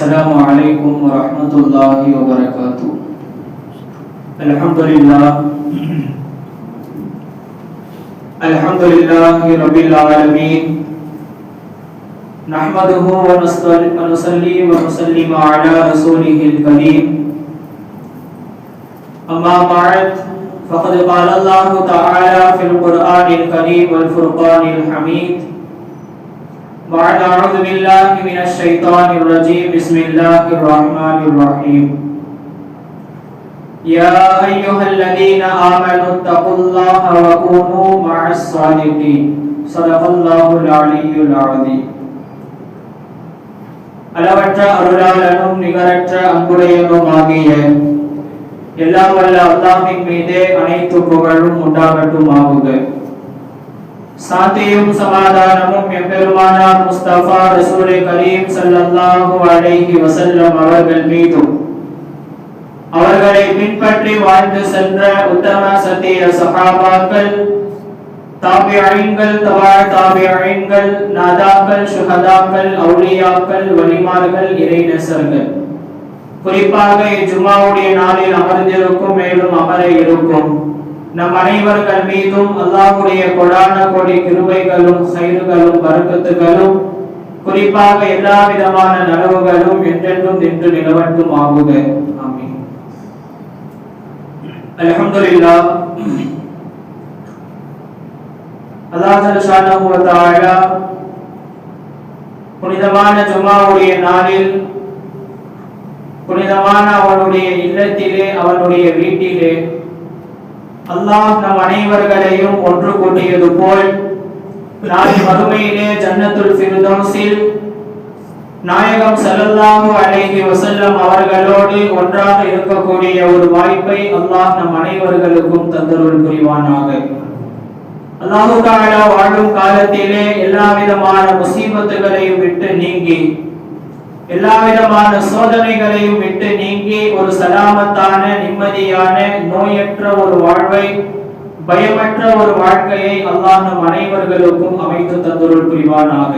السلام عليكم ورحمة الله وبركاته. الحمد لله رب العالمين، نحمده ونصلي ونسلم على رسوله الكريم. أما بعد، فقد قال الله تعالى في القرآن الكريم والفرقان الحميد: بعد أعوذ بالله من الشيطان الرجيم، بسم الله الرحمن الرحيم. يا أيها الذين آمنوا اتقوا الله وكونوا مع الصادقين. صدق الله العلي العظيم. அளவற்ற அருளாளனும் நிகரற்ற அன்புடையனுமாகிய எல்லாம் வல்ல அல்லாஹ்வின் மீதே அனைத்து புகழும் உண்டாகட்டுமாகுக. சாந்தியும் சமாதானமும் எம்பெருமானார் முஸ்தபா ரசூலே கரீம் ஸல்லல்லாஹு அலைஹி வஸல்லம் அவர்கள் மீதும், அவர்களை பின்பற்றி வாழ்ந்து சென்ற உத்தம சத்திய சஹாபாக்கள், தாபிஈன்கள், தபா தாபிஈன்கள், நாதாக்கள், ஷுஹதாக்கள், அவுலியாக்கள், வலிமார்கள், இறைநேசர்கள், குறிப்பாக ஜும்ஆவுடைய நாளில் அமர்ந்திருக்கும் மேலும் அமர இருக்கும் நம் அனைவர்கள் மீதும் அல்லாஹ்வுடைய கொடான கோடி கிருபைகளும் கைருகளும் பரக்கத்துகளும், குறிப்பாக எல்லா விதமான நலவுகளும் என்றென்றும் நின்று நிலவட்டும் ஆகுக. ஆமீன். அல்ஹம்துலில்லாஹ். அல்லாஹ் ஸல்லல்லாஹு வ தஆலா புனிதமான ஜும்ஆவுடைய நாளில் புனிதமான அவனுடைய இல்லத்திலே, அவனுடைய வீட்டிலே அல்லாஹ் நம் அனைவர்களையும் ஒன்று கூட்டியது போல் நாளை மறுமையிலே ஜன்னத்துல் ஃபிர்தௌஸில் நாயகம் ஸல்லல்லாஹு அலைஹி வஸல்லம் அவர்களோடு ஒன்றாக இருக்கக்கூடிய ஒரு வாய்ப்பை அல்லாஹ் நம் அனைவர்களுக்கும் தந்தருள் புரிவானாக. அல்லாஹ் தஆலா வாழும் காலத்திலே எல்லா விதமான முசீபத்துகளையும் விட்டு நீங்கி, எல்லா விதமான சோதனைகளையும் விட்டு நீங்கி ஒரு சலாமத்தான, நிம்மதியான, நோயற்ற ஒரு வாழ்வை, பயமற்ற ஒரு வாழ்க்கையை அல்லாஹ் நம் அனைவர்களுக்கும் அமைத்து தந்தருள் புரிவானாக.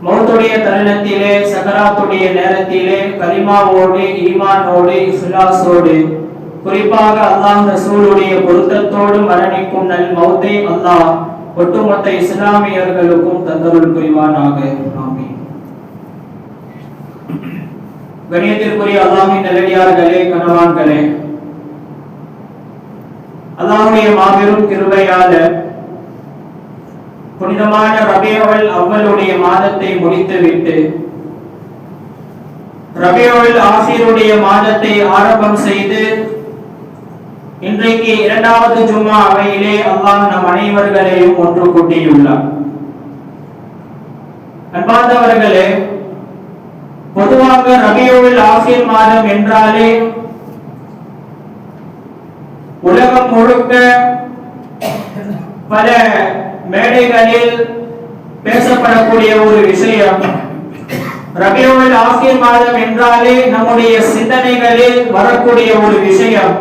மௌத்துடைய தருணத்திலே, சகராத்துடைய நேரத்திலே கலிமாவோடு, ஈமானோடு, இஹ்லாஸோடு, குறிப்பாக அல்லாஹ் ரசூலுடைய பொருத்தத்தோடு மரணிக்கும் நல் மௌத்தை அல்லாஹ் ஒட்டுமொத்த இஸ்லாமியர்களுக்கும் தந்தருள் புரிவானாக. ஆமீன். கண்ணியத்திற்குரிய அல்லாஹ்வின் நல்லடியார்களே, கனவான்களே, அல்லாஹ்வுடைய மாபெரும் கிருபையால புனிதமான ரபியுல் அவ்வலுடைய மாதத்தை முடித்துவிட்டு ரபியுல் ஆஹிருடைய மாதத்தை ஆரம்பம் செய்து இன்றைக்கு இரண்டாவது ஜும்ஆ அவையிலே அல்லாஹ் நம் அனைவர்களையும் ஒன்று கூட்டியுள்ளார். அன்பார்ந்தவர்களே, பொதுவாக ரபியுல் ஆஹிர் மாதம் என்றாலே உலகம் முழுக்க பல மேடைகளில் பேசப்படக்கூடிய ஒரு விஷயம். ரபியுல் ஆஹிர் மாதம் என்றாலே நம்முடைய சிந்தனைகளில் வரக்கூடிய ஒரு விஷயம்,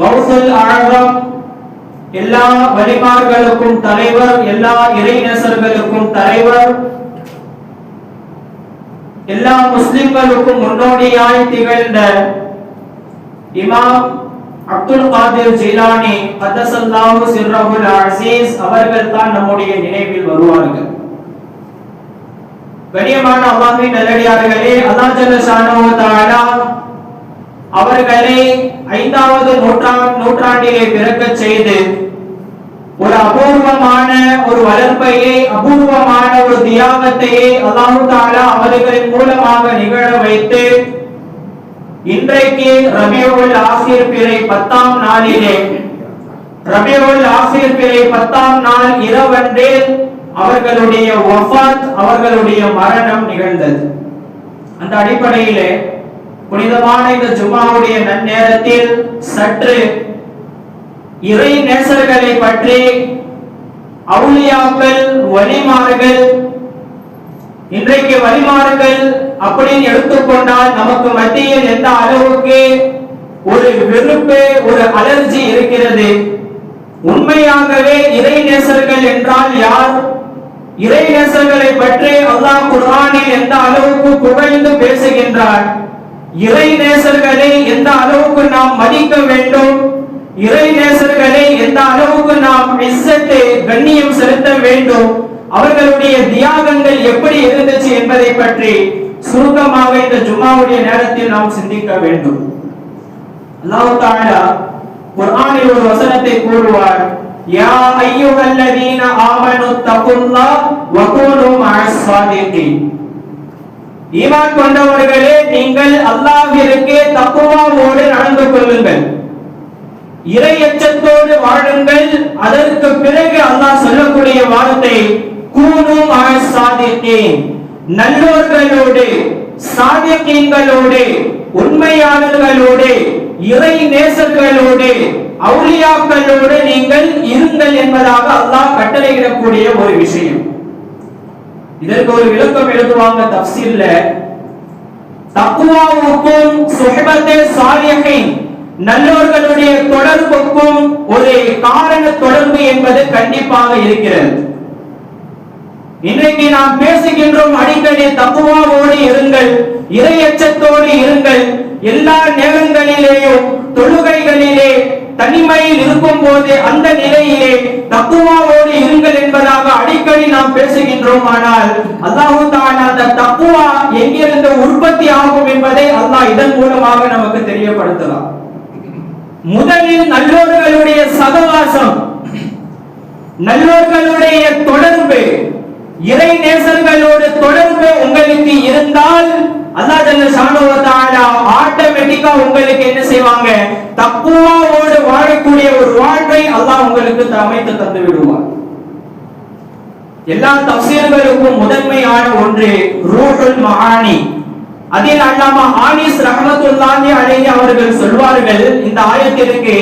கௌசுல் ஆலம், எல்லா வலிமார்களுக்கும் தலைவர், எல்லா இறைநேசர்களுக்கும் தலைவர், எல்லா முஸ்லிம்களுக்கும் முன்னோடியாய் திகழ்ந்த இமாம் அப்துல் காதிர் ஜீலானி கத்தஸல்லாஹு சிர்ரஹுல் அஸீஸ் அவர்கள் தான் நம்முடைய நினைவில் வருவார்கள். கண்ணியமான அல்லாஹ்வின் நல்லடியார்களே, அல்லாஹ் ஜல்லஷானஹு வ தஆலா அவர்களை 5வது நூற்றாண்டிலே பிறக்கச் செய்து ஒரு அபூர்வமான ஒரு வளர்ப்பையை, அபூர்வமான ஒரு தியாகத்தையே அல்லாஹ் தஆலா அவர்களின் மூலமாக நிகழ வைத்து இன்றைக்கு ரபியுல் ஆஹிர் பிறை 10ஆம் நாளிலே, ரபியுல் ஆஹிர் பிறை 10ஆம் நாள் இரவன்றே அவர்களுடைய வஃபாத், அவர்களுடைய மரணம் நிகழ்ந்தது. அந்த அடிப்படையிலே புனிதமான இந்த ஜும்ஆவுடைய நன்னேரத்தில் சற்று இறை நேசர்களை பற்றி, அவுலியாக்கள், வலிமார்கள், இன்றைக்கு வலிமார்கள் அப்படின்னு எடுத்துக்கொண்டால் நமக்கு மத்தியில் எந்த அளவுக்கு ஒரு வெறுப்பு, ஒரு அலர்ஜி இருக்கிறது. உண்மையாகவே இறை நேசர்கள் என்றால் யார்? இறை நேசர்களை பற்றி அல்லாஹ் குர்ஆனில் எந்த அளவுக்கு புகழ்ந்து பேசுகின்றார், இறை நேசர்களை எந்த அளவுக்கு நாம் மதிக்க வேண்டும், இறை நேசர்களை எந்த அளவுக்கு நாம் இஸ்ஸத் கண்ணியம் செலுத்த வேண்டும், அவர்களுடைய தியாகங்கள் எப்படி இருந்துச்சு என்பதை பற்றி சுருக்கமாக இந்த ஜும்மாவுடைய நேரத்தில் நாம் சிந்திக்க வேண்டும். அல்லாஹ் தஆலா குர்ஆனில் ஒரு வசனத்தை கூறுவார், யா அய்யுஹல்லதீன ஆமனு தகுல்லாஹ் வ கூனு மஅஸ் ஸாதிகீன். ஈமான் கொண்டவர்களே, நீங்கள் அல்லாஹ்விற்கு தக்வாவோடு நடந்து கொள்ளுங்கள், இறை அச்சத்தோடு வாழுங்கள். அதற்கு பிறகு அல்லாஹ் சொல்லக்கூடிய வார்த்தை கூனு மஅஸ் ஸாதிகீன், நல்லோர்களோடு, சாதிகீன்களோடு, உண்மையாளர்களோடு, இறை நேசர்களோடு, அவுலியாக்களோடு நீங்கள் இருங்கள் என்பதாக அல்லாஹ் கட்டளையிடக்கூடிய ஒரு விஷயம். இதற்கு ஒரு விளக்கம் எழுதுவாங்க தஃசீர்ல, தக்வாவுக்கும் சுஹபத்தே சாலிஹீன் நல்லோர்களுடைய தொடர்புக்கும் ஒரு காரண தொடர்பு என்பது கண்டிப்பாக இருக்கிறது. இன்றைக்கு நாம் பேசுகின்றோம் அடிக்கடி தக்வாவோடு இருங்கள், இறை அச்சத்தோடு இருங்கள். எல்லா நேரங்களிலேயும் தொழுகைகளிலே தனிமையில் இருக்கும் போது அந்த நிலையிலே தக்வாவோடு இருங்கள் என்பதாக அடிக்கடி நாம் பேசுகின்றோம். ஆனால் அல்லாஹ் தஆலா அந்த தக்வா எங்கிருந்து உற்பத்தி ஆகும் என்பதை அல்லாஹ் இதன் மூலமாக நமக்கு தெரியப்படுத்தலாம். முதலில் நல்லோர்களுடைய சகவாசம், நல்லோர்களுடைய தொடர்பு, இறை நேசர்களோடு தொடர்பு உங்களுக்கு இருந்தால் அல்லாஹ் ஜல்ல ஷானஹு வ தஆலா ஆட்டோமேட்டிக்கா உங்களுக்கு என்ன செய்வாங்க, தக்வாவோடு வாழக்கூடிய ஒரு வாழ்வை அல்லாஹ் உங்களுக்கு அமைத்து தந்து விடுவார். எல்லா தஃசீர்களுக்கும் முதன்மையான ஒன்று ரூஹுல் மஆனி. அதில் அல்லாமா ஆனிஸ் ரஹ்மத்துல்லாஹி அலைஹி அவர்கள் சொல்வார்கள், இந்த ஆயத்திற்கு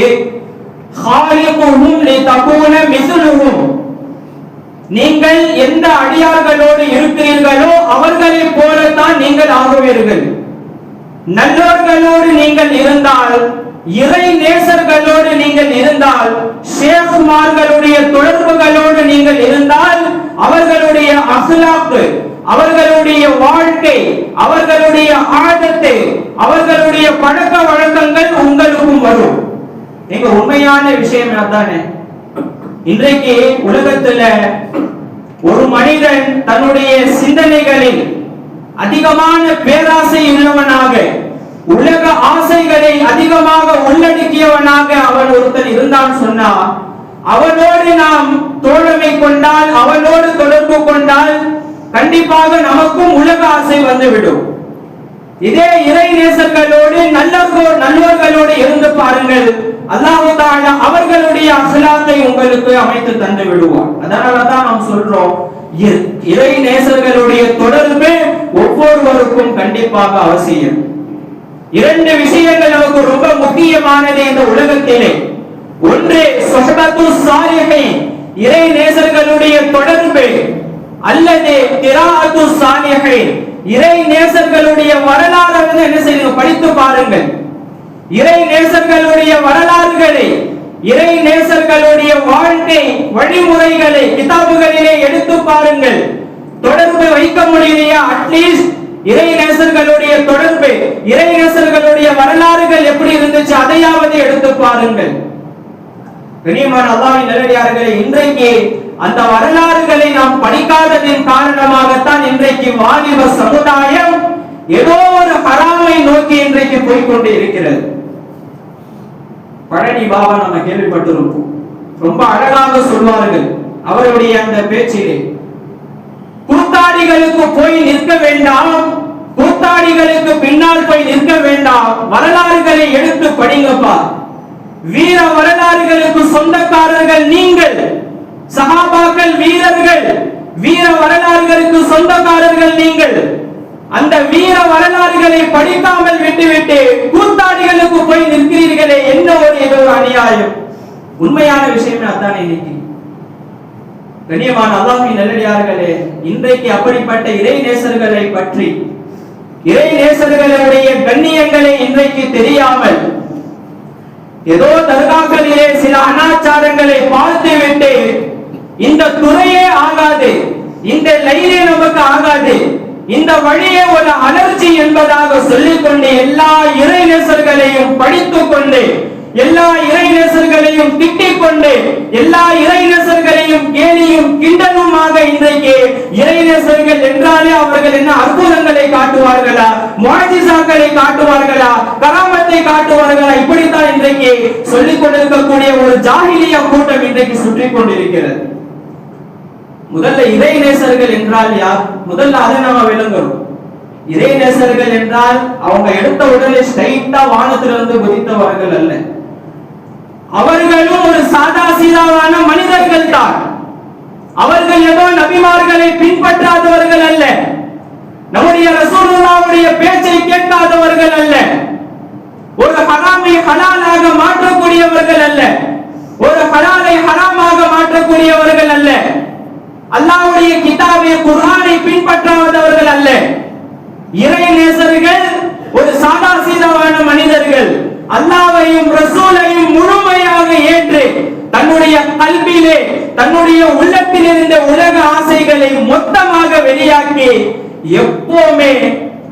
ஹாலிகுஹும் லிதகூன மிஸ்லுஹும், நீங்கள் எந்த அடியார்களோடு இருக்கிறீர்களோ அவர்களை போலத்தான் நீங்கள் ஆகுவீர்கள். நல்லோர்களோடு நீங்கள் இருந்தால், இறை நேசர்களோடு நீங்கள் இருந்தால், ஷேக்மார்களுடைய தொடர்புகளோடு நீங்கள் இருந்தால், அவர்களுடைய அஹ்லாக், அவர்களுடைய வாழ்க்கை, அவர்களுடைய ஆதத்து, அவர்களுடைய பழக்க வழக்கங்கள் உங்களுக்கும் வரும். எங்க உண்மையான விஷயம் அதானே. இன்றைக்கு உலகத்துல ஒரு மனிதன் தன்னுடைய சிந்தனைகளில் அதிகமான பேராசை உள்ளவனாக, உலக ஆசைகளை அதிகமாக உள்ளடக்கியவனாக அவன் ஒருத்தன் இருந்தான் சொன்னா, அவனோடு நாம் தோழமை கொண்டால், அவனோடு தொடர்பு கொண்டால் கண்டிப்பாக நமக்கும் உலக ஆசை வந்துவிடும். இதே இறை நேசர்களோடு நல்லோர்களோடு இருந்து பாருங்கள், அல்லாஹ் தஆலா அவர்களுடைய அஹ்லாக்கை உங்களுக்கு அமைத்து தந்து விடுவார். அதனாலதான் நாம் சொல்றோம், இறை நேசர்களுடைய தொடர்பு ஒவ்வொருவருக்கும் கண்டிப்பாக அவசியம். இரண்டு விஷயங்கள் நமக்கு ரொம்ப முக்கியமானது இந்த உலகத்திலே. ஒன்று சுஹபத்து சாலிஹீன், இறை நேசர்களுடைய தொடர்பு, அல்லது கிராஅத்து சாலிஹீன், இறை நேசர்களுடைய வரலாறு என்ன செய்யுங்க, படித்து பாருங்கள். இறை நேசர்களுடைய வரலாறுகளை, இறை நேசர்களுடைய வாழ்க்கை வழிமுறைகளை கிதாபுகளிலே எடுத்து பாருங்கள். தொடர்பு வைக்க முடியலையா, அட்லீஸ்ட் இறை நேசர்களுடைய தொடர்பு, இறை நேசர்களுடைய வரலாறுகள் எப்படி இருந்துச்சு அதையாவது எடுத்து பாருங்கள். கண்ணியமான அல்லாஹ்வின் நல்லடியார்களே, இன்றைக்கு அந்த வரலாறுகளை நாம் படிக்காததின் காரணமாகத்தான் இன்றைக்கு வாலிப சமுதாயம் ஏதோ ஒரு ஹராமை நோக்கி இன்றைக்கு போய்கொண்டு இருக்கிறது. பழனி பாபா நம்ம கேள்விப்பட்டிருப்போம், ரொம்ப அழகாக சொல்வார்கள் அவருடைய அந்த பேச்சிலே, கூத்தாடிகளுக்கு போய் நிற்க வேண்டாம், கூத்தாடிகளுக்கு பின்னால் போய் நிற்க வேண்டாம், வரலாறுகளை எடுத்து படிங்கப்பா. வீர வரலாறுகளுக்கு சொந்தக்காரர்கள் நீங்கள், சஹாபாக்கள் வீரர்கள், வீர வரலாறுகளுக்கு சொந்தக்காரர்கள் நீங்கள். அந்த வீர வரலாறுகளை படிக்காமல் விட்டுவிட்டு கூத்தாடிகளுக்கு போய் நிற்கிறீர்களே, என்ன ஒரு ஏதோ ஒரு அநியாயம். உண்மையான விஷயம் அதான். இன்னைக்கு கண்ணியமான அல்லாஹ்வின் நல்லடியார்களே, இன்றைக்கு அப்படிப்பட்ட இறை நேசர்களை பற்றி, இறை நேசர்களுடைய கண்ணியங்களை இன்றைக்கு தெரியாமல் ஏதோ தர்காக்களிலே சில அனாச்சாரங்களை பார்த்து விட்டு இந்த துறையே ஆகாது, இந்த லைனே நமக்கு ஆகாது, இந்த வழியே ஒரு அலர்ஜி என்பதாக சொல்லிக்கொண்டு எல்லா இறைநேசர்களையும் படித்துக் கொண்டு, எல்லா இறைநேசர்களையும் திட்டிக் கொண்டு, எல்லா இறைநேசர்களையும் கேலியும் கிண்டலுமாக இன்றைக்கு இறைநேசர்கள் என்றாலே அவர்கள் என்ன அற்புதங்களை காட்டுவார்களா, முஅஜிசாக்களை காட்டுவார்களா, கராமத்தை காட்டுவார்களா, இப்படித்தான் இன்றைக்கு சொல்லிக் கொண்டிருக்கக்கூடிய ஒரு ஜாஹிலியா கூட்டம் இன்றைக்கு சுற்றி கொண்டிருக்கிறது. முதல்ல இறைநேசர்கள் என்றால் யார்? முதல்ல அதை நாம விளங்கணும். இறைநேசர்கள் என்றால் அவங்க எடுத்த உடனே ஸ்ட்ரைட்டா வானத்திலிருந்து குதித்தவர்கள் அல்ல. அவர்களும் ஒரு சாதா சீதாவான மனிதர்கள் தான். அவர்கள் ஏதோ நபிமார்களை பின்பற்றாதவர்கள் அல்ல, நம்முடைய ரசூலுல்லாஹ்வுடைய பேச்சை கேட்காதவர்கள் அல்ல, ஒரு ஹராமை ஹலாலாக மாற்றக்கூடியவர்கள் அல்ல, ஒரு ஹலாலை ஹராமாக மாற்றக்கூடியவர்கள் அல்ல, அல்லாஹ்வுடைய கிதாபை குர்ஆனை பின்பற்றாதவர்கள் அல்ல. இறைநேசர்கள் ஒரு சாதா சீதாவான மனிதர்கள், அல்லாஹ்வையும் ரசூலையும் முழுமையாக ஏற்று தன்னுடைய கல்வியிலே தன்னுடைய உள்ளத்தில் இருந்த உலக ஆசைகளை மொத்தமாக வெளியாக்கி எப்பவுமே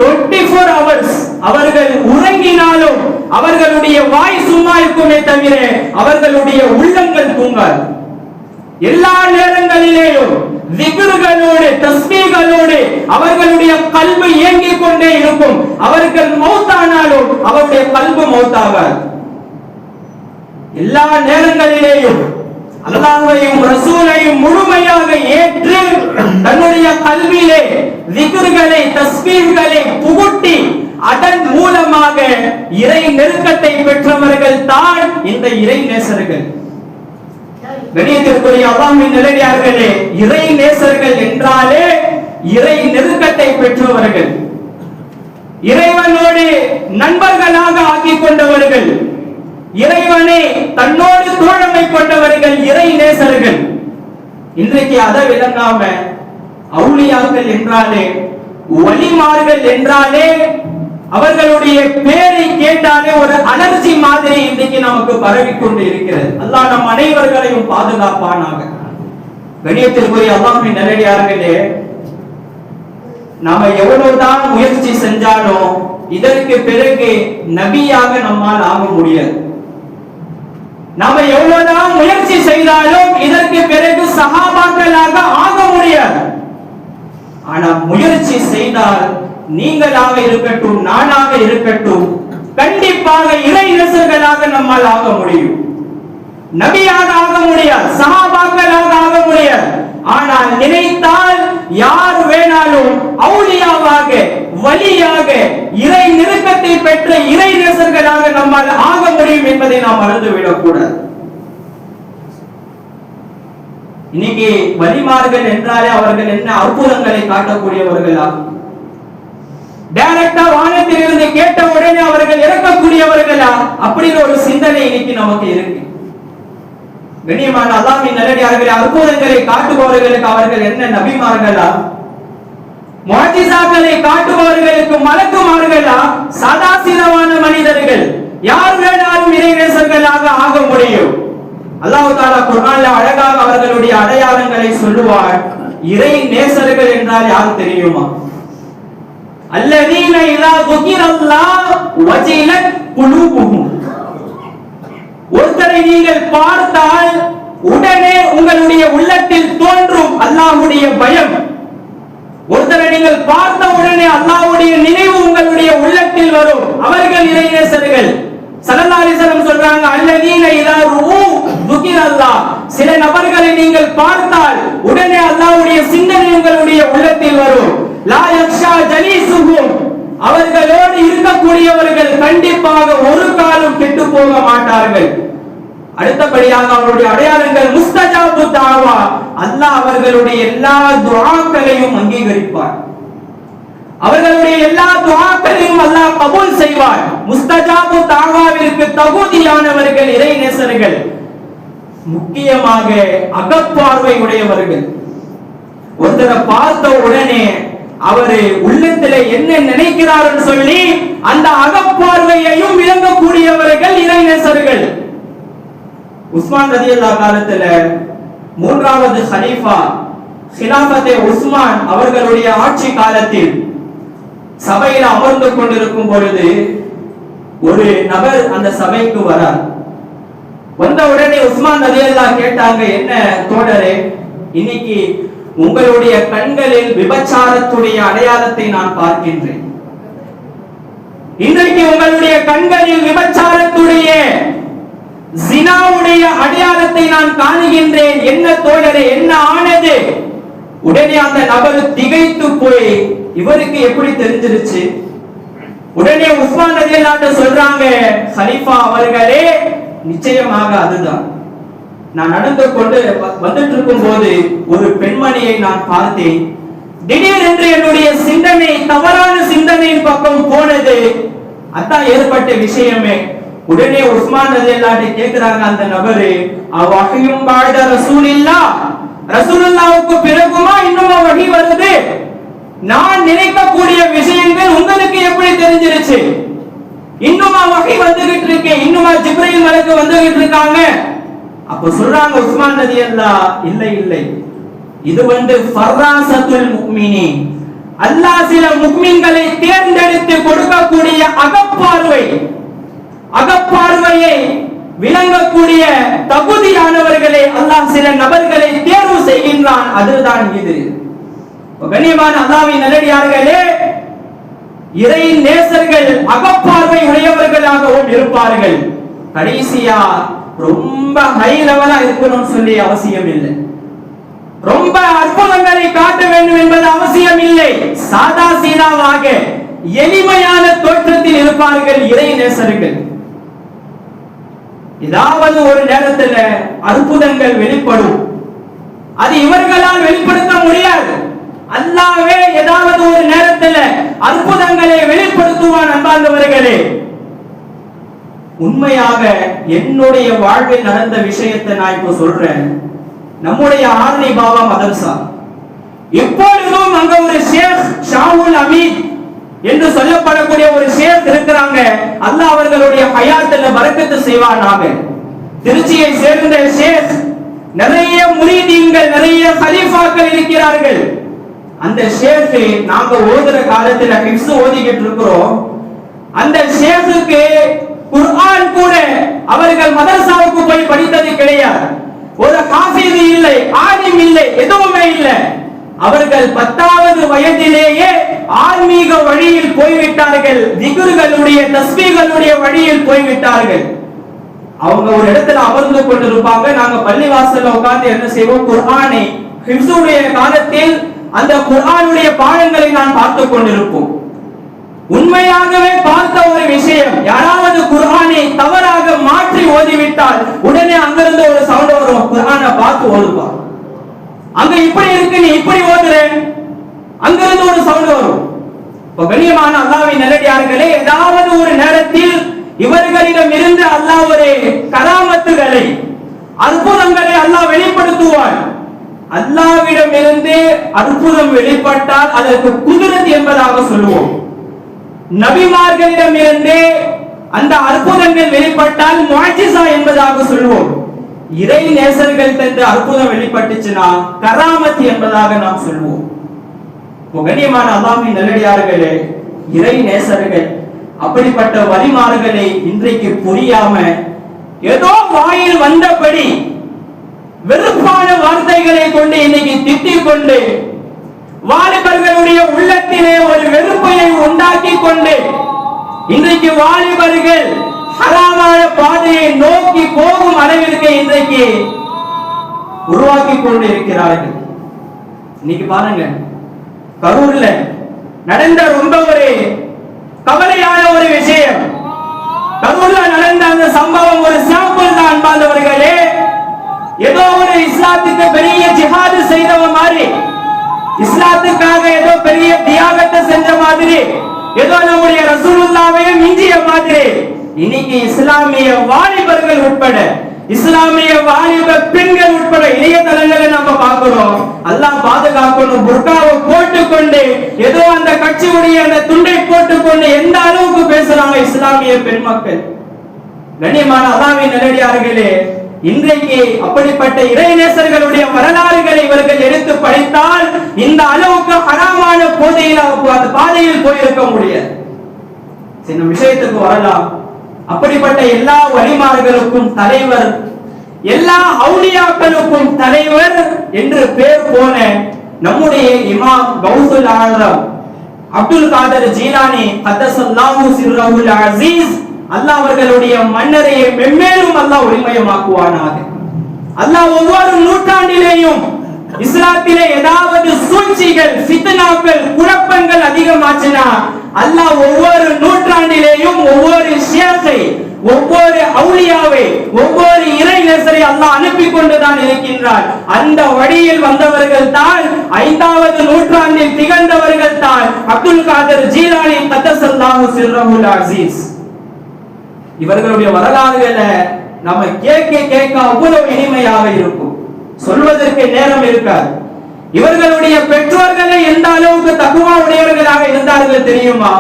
24 hours அவர்கள் உறங்கினாலும் அவர்களுடைய வாய் சும்மா இருக்குமே தவிர அவர்களுடைய உள்ளங்கள் தூங்காது. எல்லா நேரங்களிலேயும் திக்ருகளோடு தஸ்பீகளோடு அவர்களுடைய கல்வி இயங்கிக் கொண்டே இருக்கும். அவர்கள் மௌத்தானாலும் அவருடைய கல்வி மௌத்தாகாது. எல்லா நேரங்களிலேயும் அல்லாஹ்வையும் ரசூலையும் முழுமையாக ஏற்று தன்னுடைய கல்வியிலே திக்ருகளை தஸ்பீகளை புகுட்டி அதன் மூலமாக இறை நெருக்கத்தை பெற்றவர்கள் தான் இந்த இறை நேசர்கள். கணியத்திற்குரிய அல்லாஹ்வின் நல்லடியார்களே, இறை நேசர்கள் என்றாலே இறை நெருக்கத்தை பெற்றவர்கள், இறைவனோடு நண்பர்களாக ஆக்கிக் கொண்டவர்கள், இறைவனை தன்னோடு தோழமை கொண்டவர்கள் இறை நேசர்கள். இன்றைக்கு அதை விளங்காம அவுலியாக்கள் என்றாலே வலிமார்கள் என்றாலே அவர்களுடைய பேரை கேட்டாலே ஒரு அலர்ஜி மாதிரி இன்றைக்கு நமக்கு பரவிக்கொண்டு இருக்கிறது. அல்லாஹ் நம் அனைவர்களையும் பாதுகாப்பானாக. கணியத்திற்குரிய அல்லாஹ்வின் நல்லடியார்களே, நாம எவ்வளவுதான் முயற்சி செஞ்சாலும் இதற்கு பிறகு நபியாக நம்மால் ஆக முடியாது. நாம எவ்வளவுதான் முயற்சி செய்தாலும் இதற்கு பிறகு சஹாபாக்களாக ஆக முடியாது. ஆனா முயற்சி செய்தால் நீங்களாக இருக்கட்டும், நானாக இருக்கட்டும், கண்டிப்பாக இறை நேசர்களாக நம்மால் ஆக முடியும். நபியாக ஆக முடியாது, சஹாபாக்களாக ஆக முடியாது. ஆனால் நினைத்தால் யார் வேணாலும் அவுலியாவாக, வலியாக, இறை நெருக்கத்தை பெற்ற இறை நேசர்களாக நம்மால் ஆக முடியும் என்பதை நாம் மறந்துவிடக் கூடாது. இன்னைக்கு வலிமார்கள் என்றாலே அவர்கள் என்ன அற்புதங்களை காட்டக்கூடியவர்களா? டைரக்டா வானத்தில் இருந்து கேட்ட உடனே அவர்கள் இறக்கக்கூடியவர்களா? அப்படின்னு ஒரு சிந்தனை இன்னைக்கு நமக்கு இருக்கு. கண்ணியமான அல்லாஹ்வின் நல்லடியார்களே, அற்புதங்களை காட்டுபவர்களுக்கு அவர்கள் என்ன நபிமார்களா? முஅஜிசாக்களை காட்டுபவர்களுக்கு மலக்குமார்களா? சாதாசீதமான மனிதர்கள். யார் வேணாலும் இறைநேசர்களாக ஆக முடியும். அல்லாஹ் தஆலா குர்ஆன்ல அழகாக அவர்களுடைய அடையாளங்களை சொல்லுவார். இறை நேசர்கள் என்றால் யார் தெரியுமா? அல்லதீன இதா ذுகிரல்லாஹ் வஜிலத் குலூபுஹும். ஒருத்தரை நீங்கள் பார்த்தால் உடனே உங்களுடைய உள்ளத்தில் தோன்றும் அல்லாஹ்வுடைய பயம். ஒருத்தரை நீங்கள் பார்த்த உடனே அல்லாஹ்வுடைய நினைவு உங்களுடைய உள்ளத்தில் வரும். அவர்கள் இறைநேசர்கள். ஸல்லல்லாஹு அலைஹி வஸல்லம் சொல்றாங்க, அல்லதீன இதா ரூ ذுகிரல்லாஹ். சில நபர்களை நீங்கள் பார்த்தால் உடனே அல்லாஹ்வுடைய சிந்தனை உங்களுடைய உள்ளத்தில் வரும். லா யக்ஷா ஜலீசுஹும். அவர்களோடு இருக்கக்கூடியவர்கள் கண்டிப்பாக ஒரு காலம் கெட்டு போக மாட்டார்கள். அடுத்தபடியாக அவருடைய அடையாளங்கள் முஸ்தஜாபு தாவா. அல்லாஹ் அவர்களுடைய எல்லா துஆக்களையும் அங்கீகரிப்பார். அவர்களுடைய எல்லா துஆக்களையும் அல்லாஹ் கபூல் செய்வார். முஸ்தஜாபு தாவாவிற்கு தகுதியானவர்கள் இறைநேசர்கள். முக்கியமாக அகப்பார்வை உடையவர்கள். ஒருத்தரை பார்த்த உடனே அவரு உள்ளத்திலே என்ன நினைக்கிறார் சொல்லி அந்த அகப்பார்வையையும் விளங்கக்கூடியவர்கள் இறைநேசர்கள். உஸ்மான் ரலியல்லாஹு காலத்துல மூன்றாவது ஹலீஃபா ஹிலாஃபத்தே உஸ்மான் அவர்களுடைய ஆட்சி காலத்தில் சபையில் அமர்ந்து கொண்டிருக்கும் பொழுது ஒரு நபர் அந்த சபைக்கு வரார். வந்த உடனே உஸ்மான் ரலியல்லாஹு கேட்டாங்க, என்ன தோழரே, இன்னைக்கு உங்களுடைய கண்களில் விபச்சாரத்துடைய அடையாளத்தை நான் பார்க்கின்றேன். இன்றைக்கு உங்களுடைய கண்களில் விபச்சாரத்துடைய ஜினாவுடைய அடையாளத்தை நான் காணுகின்றேன். என்ன தோழரே, என்ன ஆனது? உடனே அந்த நபர் திகைத்து போய், இவருக்கு எப்படி தெரிஞ்சிருச்சு? உடனே உஸ்மான் ரலியல்லாஹு சொல்றாங்க, கலீஃபா அவர்களே, நிச்சயமாக அதுதான். நான் நடந்து கொண்டு வந்துட்டு இருக்கும் போது ஒரு பெண்மணியை நான் பார்த்தேன். திடீரென்று என்னுடைய சிந்தனை தவறான சிந்தனையின் பக்கம் போனது. அதான் ஏற்பட்ட விஷயமே. உடனே உஸ்மான் ரலியல்லாஹு கேக்குறாங்க அந்த நபரு, அவஹியும் பாத ரசூலில்லாஹ், ரசூலுல்லாஹ்வுக்கு பிறகுமா இன்னும் வஹி வருது? நான் நினைக்கக்கூடிய விஷயங்கள் உங்களுக்கு எப்படி தெரிஞ்சிருச்சு? இன்னுமா வஹி வந்துகிட்டு இருக்கு? இன்னுமா ஜிப்ரீல் மலக்கு வந்துகிட்டு இருக்காங்க? அப்ப சொல்றாங்க உஸ்மான் ரலியல்லாஹு, இல்லை இல்லை, இது ஃபர்ராசத்துல் முஃமினீன், அல்லாஹ் சில முஃமின்களை தேர்ந்தெடுத்து கொடுக்கக்கூடிய அகப்பார்வையை விளங்கக்கூடிய தகுதியானவர்களை அல்லாஹ் சில நபர்களை தேர்வு செய்கின்றான். அதுதான் இது. கண்ணியமான அல்லாஹ்வின் நல்லடியார்களே, இறை நேசர்கள் அகப்பார்வை உடையவர்களாகவும் இருப்பார்கள். கடைசியா ரொம்ப ஹை லெவலா இருக்கணும்னு சொல்லி அவசியம் இல்லை, ரொம்ப அற்புதங்களை காட்ட வேண்டும் என்பது அவசியம் இல்லை. சாதா சீதாவாக எளிமையான தோற்றத்தில் இருப்பார்கள் இறை நேசர்கள். ஏதாவது ஒரு நேரத்தில் அற்புதங்கள் வெளிப்படும். அது இவர்களால் வெளிப்படுத்த முடியாது. அல்லாஹ்வே ஏதாவது ஒரு நேரத்தில் அற்புதங்களை வெளிப்படுத்துவான். அன்பார்ந்தவர்களே, உண்மையாக என்னுடைய வாழ்வில் நடந்த விஷயத்தை நான் இப்ப சொல்றேன். நம்முடைய ஆர்னி பாபா மதரசா, இப்பொழுதும் அங்க ஒரு ஷேக் ஷாவுல் அமீத் என்று சொல்லப்படக்கூடிய ஒரு ஷேக் இருக்கிறாங்க. அல்லாஹ் அவர்களுடைய ஹயாத்துல பரக்கத்து செய்வானாக. திருச்சியை சேர்ந்த ஷேக், நிறைய முரீதீன்கள், நிறைய கலீஃபாக்கள் இருக்கிறார்கள். அந்த ஷேக் நாங்க ஓதுற காலத்துல ஹிஃப்ஸ் ஓதிக்கிட்டு இருக்கிறோம். அந்த ஷேக்குக்கு குர்ஆன் கூட அவர்கள் மதரசாவுக்கு போய் படித்தது கிடையாது. ஒரு ஹாஃபிஸ் இல்லை, ஆலிம் இல்லை, எதுவுமே இல்லை. அவர்கள் 10வது வயதிலேயே ஆன்மீக வழியில் போய்விட்டார்கள். திக்ருகளுடைய தஸ்பீகளுடைய வழியில் போய்விட்டார்கள். அவங்க ஒரு இடத்துல அமர்ந்து கொண்டிருப்பாங்க. நாங்க பள்ளிவாசல்ல உட்கார்ந்து என்ன செய்வோம், குர்ஆனை ஹிஃப்ஸுடைய காலத்தில் அந்த குர்ஆனுடைய பாடங்களை நான் பார்த்து கொண்டிருப்போம். உண்மையாகவே பார்த்த ஒரு விஷயம், யாராவது குர்ஆனை தவறாக மாற்றி ஓதிவிட்டால் உடனே அங்கிருந்து ஒரு சவுண்ட் வரும், குர்ஆனை பார்த்து ஓதுப்பா, அங்க இப்படி இருக்கு நீ இப்படி ஓதுற, அங்கிருந்து ஒரு சவுண்ட் வரும். இப்ப கண்ணியமான அல்லாஹ்வின் நல்லடியார்களே, ஏதாவது ஒரு நேரத்தில் இவர்களிடம் இருந்து அல்லாஹ் ஒரு கராமத்துகளை, அற்புதங்களை அல்லாஹ் வெளிப்படுத்துவார். அல்லாஹ்விடம் இருந்து அற்புதம் வெளிப்பட்டால் அதற்கு குதுரத் என்பதாக சொல்லுவோம். நபிமார்களிடம் இருந்து அந்த அற்புதங்கள் வெளிப்பட்டால் முஅஜிஸா என்பதாக சொல்லுவோம். இறை நேசர்கள் தந்த அற்புதம் வெளிப்பட்டுச்சுன்னா கராமத் என்பதாக நாம் சொல்லுவோம். கண்ணியமான அல்லாஹ்வின் நல்லடியார்களே, இறை நேசர்கள் அப்படிப்பட்ட வழிமார்களை இன்றைக்கு புரியாம ஏதோ வாயில் வந்தபடி வெறுப்பான வார்த்தைகளை கொண்டு இன்னைக்கு திட்டிக் கொண்டு வாலிபர்களுடைய உள்ளத்திலே ஒரு வெறுப்பையை உண்டாக்கி கொண்டு இன்றைக்கு வாலிபர்கள் ஹராமான பாதையை நோக்கி போகும் அளவிற்கு இன்றைக்கு உருவாக்கி கொண்டு இருக்கிறார்கள். இன்னைக்கு பாருங்க, கரூர்ல நடந்த ரொம்ப ஒரு கவலையான ஒரு விஷயம். கரூர்ல நடந்த அந்த சம்பவம் ஒரு சாம்பிள் தான் அன்பார்ந்தவர்களே. ஏதோ ஒரு இஸ்லாத்துக்கு பெரிய ஜிஹாது செய்தவ மாதிரி, இஸ்லாத்துக்காக ஏதோ பெரிய தியாகத்தை செஞ்ச மாதிரி, ஏதோ நம்முடைய ரசூலுல்லாஹ்வையே மிஞ்சிய மாதிரி இன்னைக்கு இஸ்லாமிய வாலிபர்கள் உட்பட, இஸ்லாமிய வாலிப பெண்கள் உட்பட இணையதளங்களை நம்ம பார்க்கிறோம். அல்லாஹ் பாதுகாக்கணும். புர்காவை போட்டுக்கொண்டு ஏதோ அந்த கட்சியுடைய அந்த துண்டை போட்டுக்கொண்டு எந்த அளவுக்கு பேசுறாங்க இஸ்லாமிய பெண் மக்கள். கண்ணியமான அல்லாஹ்வின் நல்லடியார்களே, இன்றைக்கு அப்படிப்பட்ட இறைநேசர்களுடைய வரலாறுகளை இவர்கள் எடுத்து படித்தால் இந்த அளவுக்கு ஹராமான பாதையில் போயிருக்க முடியாது. சின்ன விஷயத்துக்கு வரலாம். அப்படிப்பட்ட எல்லா வழிமார்களுக்கும் தலைவர், எல்லா அவுலியாக்களுக்கும் தலைவர் என்று பேர் போன நம்முடைய இமாம் கௌசுல் ஆலம் அப்துல் காதர் ஜீலானி கத்தஸல்லாஹு சிர்ரஹுல் அஸீஸ், அல்லாஹ் அவர்களுடைய மன்னரையை மென்மேலும் அல்லாஹ் ஒளிமயமாக்குவானாக. அல்லாஹ் ஒவ்வொரு நூற்றாண்டிலேயும் இஸ்லாத்திலே ஏதாவது சூழ்ச்சிகள், ஃபித்னாக்கள், குழப்பங்கள் அதிகமாச்சுனா அல்லாஹ் ஒவ்வொரு நூற்றாண்டிலேயும் ஒவ்வொரு ஷேഖை, ஒவ்வொரு அவுலியாவை, ஒவ்வொரு இறைநேசரை அல்லாஹ் அனுப்பி கொண்டுதான் இருக்கின்றார். அந்த வழியில் வந்தவர்கள் தான் 5வது நூற்றாண்டில் திகழ்ந்தவர்கள் தான் அப்துல் காதர் ஜீலானி கத்தஸல்லாஹு சிர்ரஹுல் அஸீஸ். இவர்களுடைய வரலாறுகளை நம்ம கேட்க அவ்வளவு இனிமையாக இருக்கும், சொல்வதற்கு நேரம் இருக்காது. இவர்களுடைய பெற்றோர்களை எந்த அளவுக்கு தக்குவா உடையவர்களாக இருந்தார்கள் தெரியுமா?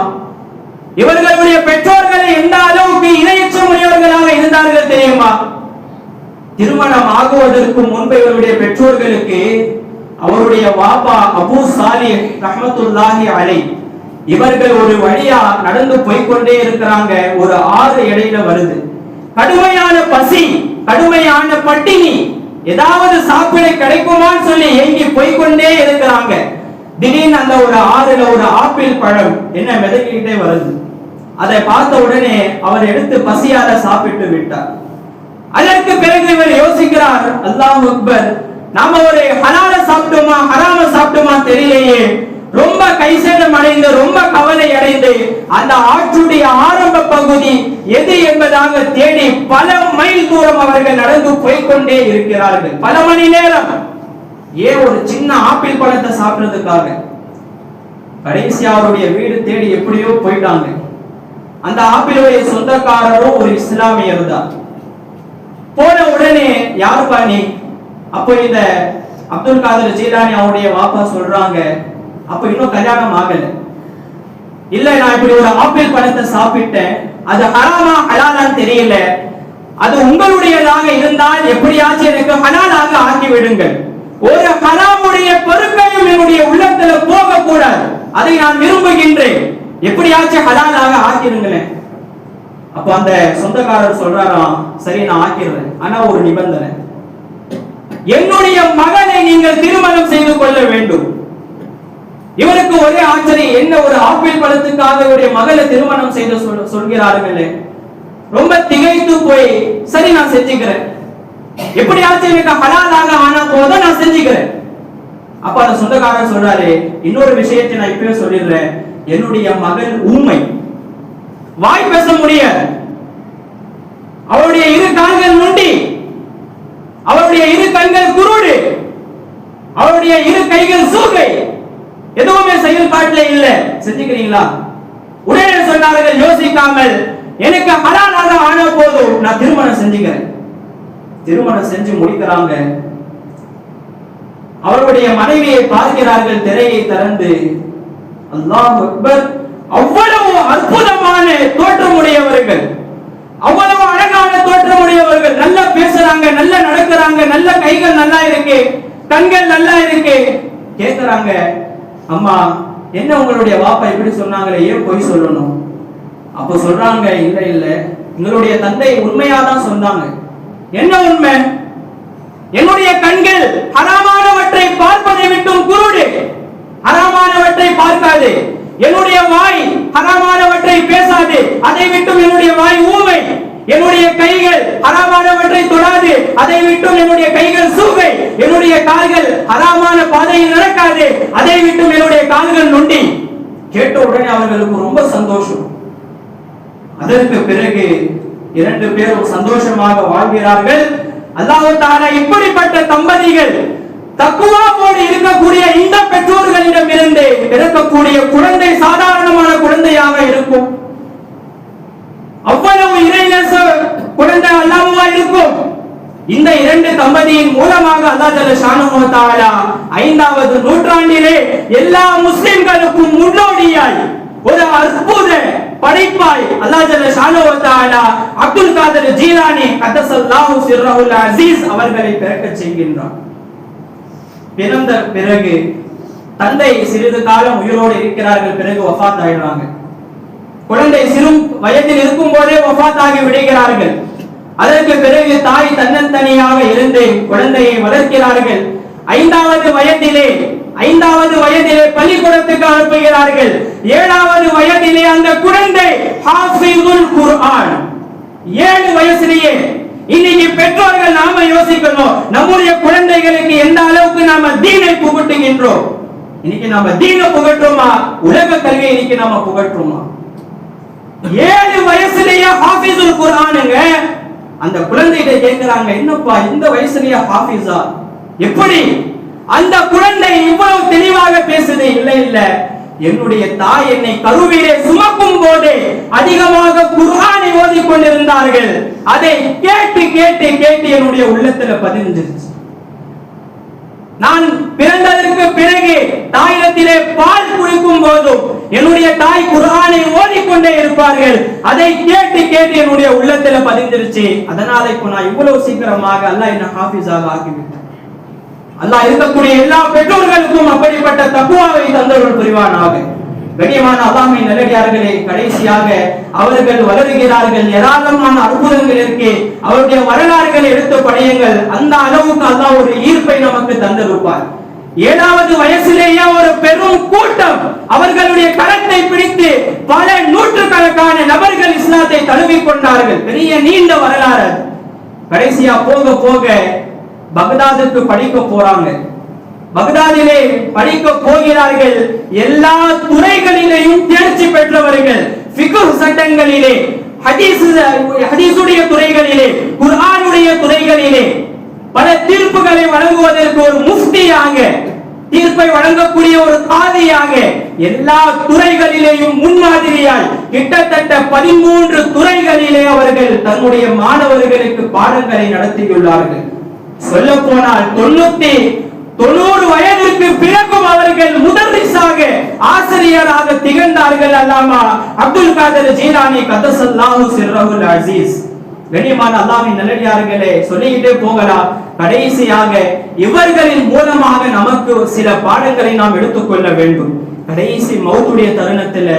இவர்களுடைய பெற்றோர்களை எந்த அளவுக்கு இறையச்சம் உடையவர்களாக இருந்தார்கள் தெரியுமா? திருமணம் ஆகுவதற்கு முன்பு இவருடைய பெற்றோர்களுக்கு அவருடைய வாப்பா அபூ சாலிஹ் ரஹ்மத்துல்லாஹி அலைஹி, இவர்கள் ஒரு வழியா நடந்து போய்கொண்டே இருக்கிறாங்க. ஒரு ஆறு இடையில வருது. கடுமையான பசி, கடுமையான பட்டினி, ஏதாவது சாப்பிட கிடைக்குமான்னு சொல்லி ஏங்கி போய்கொண்டே இருக்கிறாங்க. திடீர்னு அந்த ஒரு ஆறுல ஒரு ஆப்பிள் பழம் என்ன மிதக்கிட்டே வருது. அதை பார்த்த உடனே அவர் எடுத்து பசியால சாப்பிட்டு விட்டார். அதற்கு பிறகு இவர் யோசிக்கிறார், அல்லாஹ் அக்பர், நாம ஒரு ஹலால சாப்பிட்டோமா ஹராம சாப்பிட்டோமா தெரியலையே. ரொம்ப கைசேதம் அடைந்து, ரொம்ப கவலை அடைந்து அந்த ஆற்றுடைய ஆரம்ப பகுதி எது என்பதாக தேடி பல மைல் தூரம் அவர்கள் நடந்து போய்கொண்டே இருக்கிறார்கள். பல மணி நேரம். ஏன்? ஒரு சின்ன ஆப்பிள் பழத்தை சாப்பிடுறதுக்காக. கடைசி அவருடைய வீடு தேடி எப்படியோ போயிட்டாங்க. அந்த ஆப்பிளுடைய சொந்தக்காரரும் ஒரு இஸ்லாமியர் தான். போன உடனே யாரு பாணி? அப்போ இந்த அப்துல் காதர் ஜீலானி அவருடைய வாப்பா சொல்றாங்க, அப்ப இன்னும் கல்யாணம் ஆகல. இல்ல, நான் இப்படி ஒரு ஆப்பிள் பழத்தை சாப்பிட்டேன், அது ஹராமா ஹலாலான்னு தெரியல. அது உங்களுடையதாக இருந்தால் எப்படியாச்சும் எனக்கு ஹலாலாக ஆக்கி விடுங்கள். ஒரு ஹராமுடைய பொறுப்பையும் என்னுடைய உள்ளத்துல போக கூடாது, அதை நான் விரும்புகின்றேன். எப்படியாச்சும் ஹலாலாக ஆக்கிடுங்களேன். அப்ப அந்த சொந்தக்காரர் சொல்றாராம், சரி நான் ஆக்கிடுறேன், ஆனா ஒரு நிபந்தனை, என்னுடைய மகனை நீங்கள் திருமணம் செய்து கொள்ள வேண்டும். இவருக்கு ஒரே ஆச்சரியம், என்ன ஒரு ஆப்பிள் பழத்துக்காக இவருடைய மகளை திருமணம் செய்து சொல்கிறார்களே. ரொம்ப திகைத்து போய், சரி நான் செஞ்சுக்கிறேன், எப்படியாச்சும் எனக்கு ஹலாலாக ஆனா போதும், நான் செஞ்சுக்கிறேன். அப்ப அந்த சொந்தக்காரர் சொல்றாரு, இன்னொரு விஷயத்தை நான் இப்பவே சொல்லிடுறேன், என்னுடைய மகள் ஊமை, வாய் பேச முடியாது, அவருடைய இரு கால்கள் நுண்டி, அவருடைய இரு கண்கள் குருடு, அவருடைய இரு கைகள் சூகை, எதுவுமே செயல்பாட்டில் இல்ல. செஞ்சுக்கிறீங்களா? உடனே சொன்னார்கள் யோசிக்காமல், எனக்கு ஹலாலாக ஆன போதும் நான் திருமணம் செஞ்சுக்கிறேன். திருமணம் செஞ்சு முடிக்கிறாங்க. அவருடைய மனைவியை பார்க்கிறார்கள் திரையை திறந்து. அல்லாஹ் அக்பர், அவ்வளவு அற்புதமான தோற்றமுடையவர்கள், அவ்வளவு அழகான தோற்றமுடையவர்கள், நல்லா பேசுறாங்க, நல்லா நடக்கிறாங்க, நல்ல கைகள் நல்லா இருக்கு, கண்கள் நல்லா இருக்கு. கேக்குறாங்க, அம்மா என்ன உங்களுடைய வாப்பா இப்படி சொன்னாங்களே, ஏன் பொய் சொல்லணும்? அப்ப சொல்றாங்க, இல்ல இல்ல, எங்களுடைய தந்தை உண்மையாதான் சொன்னாங்க. என்ன உண்மை? என்னுடைய கண்கள் ஹராமானவற்றை பார்ப்பதை விட்டும் குருடு, ஹராமானவற்றை பார்க்காது. என்னுடைய வாய் ஹராமானவற்றை பேசாது, அதை விட்டும் என்னுடைய வாய் ஊமை. என்னுடைய கைகள் ஹராமானவற்றை தொடாது, அதை விட்டும் என்னுடைய கைகள் சூகை. என்னுடைய கால்கள் ஹராமான பாதையில் நடக்காது, அதை விட்டும் என்னுடைய கால்கள் நொண்டி. கேட்ட உடனே அவர்களுக்கு ரொம்ப சந்தோஷம். அதற்கு பிறகு 2 பேரும் சந்தோஷமாக வாழ்கிறார்கள். அல்லாஹ் தஆலா இப்படிப்பட்ட தம்பதிகள் தக்வாவோடு இருக்கக்கூடிய இந்த பெற்றோர்களிடம் இருந்து பிறக்கக்கூடிய குழந்தை சாதாரணமான குழந்தையாக இருக்கும், அவ்வளவு இறைநேச குழந்தை அல்லாஹ்வா இருக்கும். இந்த 2 தம்பதியின் மூலமாக அல்லாஹ் ஜல்லஷானஹு வ தஆலா 5வது நூற்றாண்டிலே எல்லா முஸ்லிம்களுக்கும் முன்னோடியாய் ஒரு அற்புத படைப்பாய் அல்லாஹ் ஜல்ல ஷானஹு வ தஆலா அப்துல் காதர் ஜீலானி கத்தஸல்லாஹு சிர்ரஹுல் அஸீஸ் அவர்களை பிறக்கச் செய்கின்றார். பிறந்த பிறகு தந்தை சிறிது காலம் உயிரோடு இருக்கிறார்கள், பிறகு வஃபாத் ஆயிடுறாங்க. குழந்தை சிறு வயதில் இருக்கும் போதே வஃபாத் ஆகி விடுகிறார்கள். அதற்கு பிறகு தாய் தன்னந்தனியாக இருந்து குழந்தையை வளர்க்கிறார்கள். ஐந்தாவது வயதிலே பள்ளிக்கூடத்துக்கு அனுப்புகிறார்கள். 7வது வயதிலே அந்த குழந்தை ஹாஃபிதுல் குர்ஆன். 7 வயசிலேயே. இன்னைக்கு பெற்றோர்கள் நாம யோசிக்கணும், நம்முடைய குழந்தைகளுக்கு எந்த அளவுக்கு நாம தீனை புகட்டுகின்றோம். இன்னைக்கு நாம தீனை புகட்டுறோமா, உலக கல்வியை இன்னைக்கு நாம புகட்டுறோமா? 7 வயசுலயே ஹாஃபிதுல் குர்ஆனுங்க. அந்த குழந்தைகிட்ட கேட்கிறாங்க, என்னப்பா இந்த வயசுலயே ஹாஃபிஸா? எப்படி அந்த குழந்தை இவ்வளவு தெளிவாக பேசுது? இல்ல என்னுடைய தாய் என்னை கருவிலே சுமக்கும் போதே அதிகமாக குர்ஆனை ஓதிக் கொண்டிருந்தார்கள். அதை கேட்டு கேட்டு கேட்டு என்னுடைய உள்ளத்துல பதிஞ்சிருச்சு. நான் பிறந்ததற்கு பிறகு தாயிடத்திலே பால் குடிக்கும் போதும் என்னுடைய தாய் குர்ஆனை ஓதிக்கொண்டே இருப்பார்கள். அதை கேட்டு கேட்டு என்னுடைய உள்ளத்துல பதிஞ்சிருச்சு. அதனால இப்ப நான் இவ்வளவு சீக்கிரமாக அல்லாஹ் என்ன ஹாஃபிஸாக ஆக்கிவிட்டான். அல்லாஹ் இருக்கக்கூடிய எல்லா பெற்றோர்களுக்கும் அப்படிப்பட்ட தக்வாவை தந்தருள் புரிவானாக. கண்ணியமான அல்லாஹ்வின் நல்லடியார்களே, கடைசியாக அவர்கள் வளருகிறார்கள். ஏராளமான அற்புதங்கள் இருக்கு. அவருடைய வரலாறுகளை எடுத்து படியுங்கள். அந்த அளவுக்கு அல்லாஹ் ஒரு ஈர்ப்பை நமக்கு தந்திருப்பார். 7வது வயசிலேயே ஒரு பெரும் கூட்டம் அவர்களுடைய கரத்தை பிடித்து பல நூற்றுக்கணக்கான நபர்கள் இஸ்லாத்தை தழுவிக் கொண்டார்கள். பெரிய நீண்ட வரலாறு. கடைசியா போக போக பக்தாதுக்கு படிக்க போறாங்க. பக்தாதிலே படிக்க போகிறார்கள். எல்லா துறைகளிலேயும் தேர்ச்சி பெற்றவர்கள். ஃபிக்ஹ் சட்டங்களிலே, ஹதீஸுடைய துறைகளிலே, குர்ஆனுடைய துறைகளிலே பல தீர்ப்புகளை வழங்குவதற்கு ஒரு முஃப்தியாக, தீர்ப்பை வழங்கக்கூடிய ஒரு காதியாக, எல்லா துறைகளிலேயும் முன்மாதிரியாய் கிட்டத்தட்ட 13 துறைகளிலே அவர்கள் தன்னுடைய மாணவர்களுக்கு பாடங்களை நடத்தியுள்ளார்கள். சொல்ல போனால் 90 வயதிற்கு பிறகும் அவர்கள் முதர்ரிஸாக, ஆசிரியராக திகழ்ந்தார்கள். அல்லாமா அப்துல் காதர் ஜீலானி கத்தஸல்லாஹு சிர்ரஹுல் அஸீஸ். கண்ணியமான அல்லாஹ்வின் நல்லடியார்களே, சொல்லிக்கிட்டே போகலாம். கடைசியாக இவர்களின் மூலமாக நமக்கு சில பாடங்களை நாம் எடுத்துக்கொள்ள வேண்டும். கடைசி மௌத்துடைய தருணத்தில்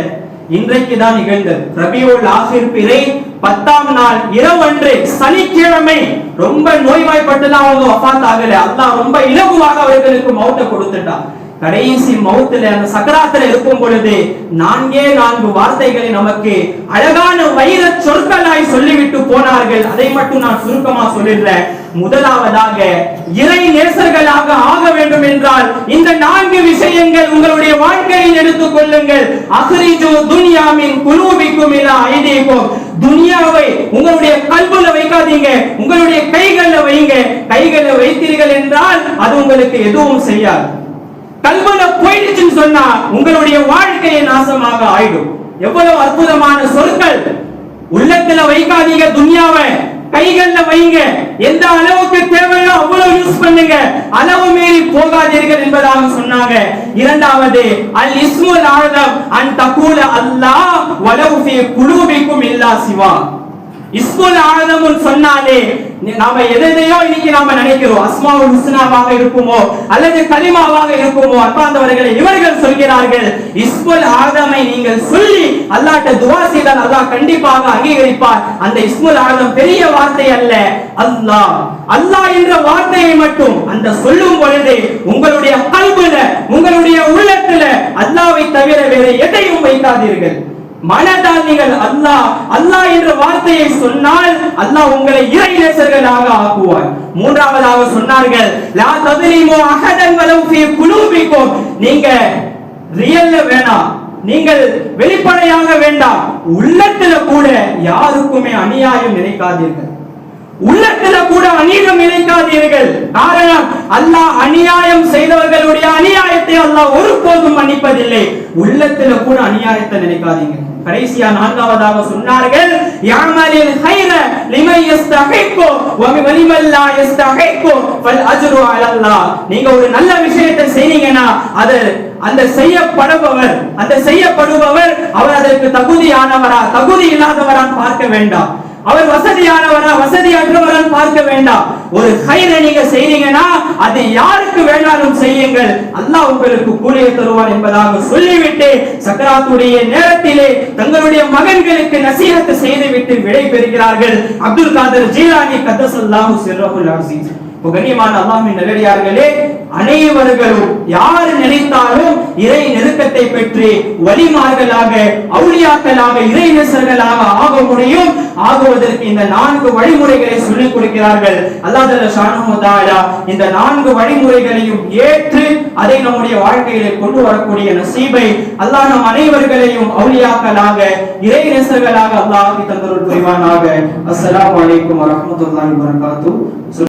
இன்றைக்கு தான் நிகழ்ந்தது. ரபியுல் ஆகிர் பிறை 10ஆம் நாள் இரவன்று சனிக்கிழமை. ரொம்ப நோய்வாய்ப்பட்டுதான் அவங்க வஃபாத் ஆகல. அல்லாஹ் ரொம்ப இலகுவாக அவர்களுக்கு மௌத்தை கொடுத்துட்டான். கடைசி மௌத்துல அந்த சக்கராத்துல இருக்கும் பொழுது 4 வார்த்தைகளை நமக்கு அழகான வைர சொற்களாய் சொல்லிவிட்டு போனார்கள். அதை மட்டும் நான் சுருக்கமா சொல்லிடுறேன். முதலாவதாக, இறை நேசர்களாக ஆக வேண்டும் என்றால் இந்த 4 விஷயங்கள் உங்களுடைய வாழ்க்கையில் எடுத்துக் கொள்ளுங்கள். அக்ரிஜு துன்யா மின் குலூபிக்கும் இலா ஐதீக்கும். துன்யாவை உங்களுடைய கல்புல வைக்காதீங்க, உங்களுடைய கைகள்ல வைங்க. கைகள்ல வைத்தீர்கள் என்றால் அது உங்களுக்கு எதுவும் செய்யாது. கல்புல போயிடுச்சுன்னு சொன்னா உங்களுடைய வாழ்க்கையை நாசமாக ஆயிடும். எவ்வளவு அற்புதமான சொற்கள்! உள்ளத்துல வைக்காதீங்க துன்யாவை, கைகள்ல வைங்க. எந்த அளவுக்கு தேவையோ அவ்வளவு யூஸ் பண்ணுங்க, அளவு மீறி போகாதீர்கள் என்பதாக சொன்னாங்க. இரண்டாவது, அல் இஸ்முல் ஆதம் அன் தகூல அல்லாஹ் வலவு ஃபீ குலூபிக்கும் இல்லா சிவா. இஸ்முல் ஆதம் சொன்னாலே நாம எதையோ இன்னைக்கு நாம நினைக்கிறோம். அஸ்மாவுல் ஹுஸ்னாவாக இருக்குமோ அல்லது கலிமாவாக இருக்குமோ, அன்பார்ந்தவர்களே, இவர்கள் சொல்கிறார்கள் இஸ்முல் ஆதமை நீங்கள் சொல்லி அல்லாஹ்ட்ட துஆ செய்தால் அல்லாஹ் கண்டிப்பாக அங்கீகரிப்பார். அந்த இஸ்முல் ஆதம் பெரிய வார்த்தை அல்ல, அல்லாஹ். அல்லாஹ் என்ற வார்த்தையை மட்டும் அந்த சொல்லும் பொழுது உங்களுடைய கல்புல, உங்களுடைய உள்ளத்துல அல்லாஹ்வை தவிர வேறு எதையும் வைக்காதீர்கள். மனதால் நீங்கள் அல்லாஹ் அல்லாஹ் என்ற வார்த்தையை சொன்னால் அல்லாஹ் உங்களை இறை நேசர்களாக ஆக்குவார். மூன்றாவதாக சொன்னார்கள், லா தத்லிமு அஹதன் வலவ் ஃபீ குலூபிக்கும். நீங்க ரியல்ல வேணாம், நீங்கள் வெளிப்படையாக வேண்டாம், உள்ளத்துல கூட யாருக்குமே அநியாயம் நினைக்காதீர்கள். உள்ளத்துல கூட அநீதம் நினைக்காதீர்கள். காரணம், அல்லாஹ் அநியாயம் செய்தவர்களுடைய அநியாயத்தை அல்லாஹ் ஒருபோதும் மன்னிப்பதில்லை. உள்ளத்துல கூட அநியாயத்தை நினைக்காதீங்க. கடைசியா 4ஆவதாக சொன்னார்கள், யஅமலில் கைர லிமன் யஸ்தஹிக்கு வ லிமன் லா யஸ்தஹிக்கு ஃபல் அஜ்ரு அலல்லாஹ். நீங்க ஒரு நல்ல விஷயத்தை செய்றீங்கன்னா அது அந்த செய்யப்படுபவர் அவர் அதற்கு தகுதியானவரா தகுதி இல்லாதவரா பார்க்க வேண்டாம். அவர் வசதியானவரா வசதியற்றவரா பார்க்க வேண்டாம். ஒரு கைரை நீங்க செய்றீங்கன்னா அது யாருக்கு வேணாலும் செய்யுங்கள், அல்லாஹ் உங்களுக்கு கூலியை தருவான் என்பதாக சொல்லிவிட்டு சக்கராத்துடைய நேரத்திலே தங்களுடைய மகன்களுக்கு நசீஹத் செய்துவிட்டு விடை பெறுகிறார்கள். அப்துல் காதர் ஜீலானி கத்தஸல்லாஹு சிர்ரஹுல் அஸீஸ். கண்ணியமான அல்லாஹ்வின் நல்லடியார்களே, அனைவர்களும் யார் நினைத்தாலும் இறை நெருக்கத்தை பெற்று வலிமார்களாக அவுலியாக்களாக இறை நேசர்களாக ஆக முடியும். ஆகுவதற்கு இந்த 4 வழிமுறைகளை சொல்லிக் கொடுக்கிறார்கள். அல்லாஹ் ஜல்ல ஷானஹு தஆலா இந்த 4 வழிமுறைகளையும் ஏற்று அதை நம்முடைய வாழ்க்கையிலே கொண்டு வரக்கூடிய நசீபை அல்லாஹ் நம் அனைவர்களையும் அவுலியாக்களாக இறை நேசர்களாக அல்லாஹ் தந்தருள் புரிவானாக. அஸ்ஸலாமு அலைக்கும் வரஹ்மத்துல்லாஹி வபரகாத்துஹு.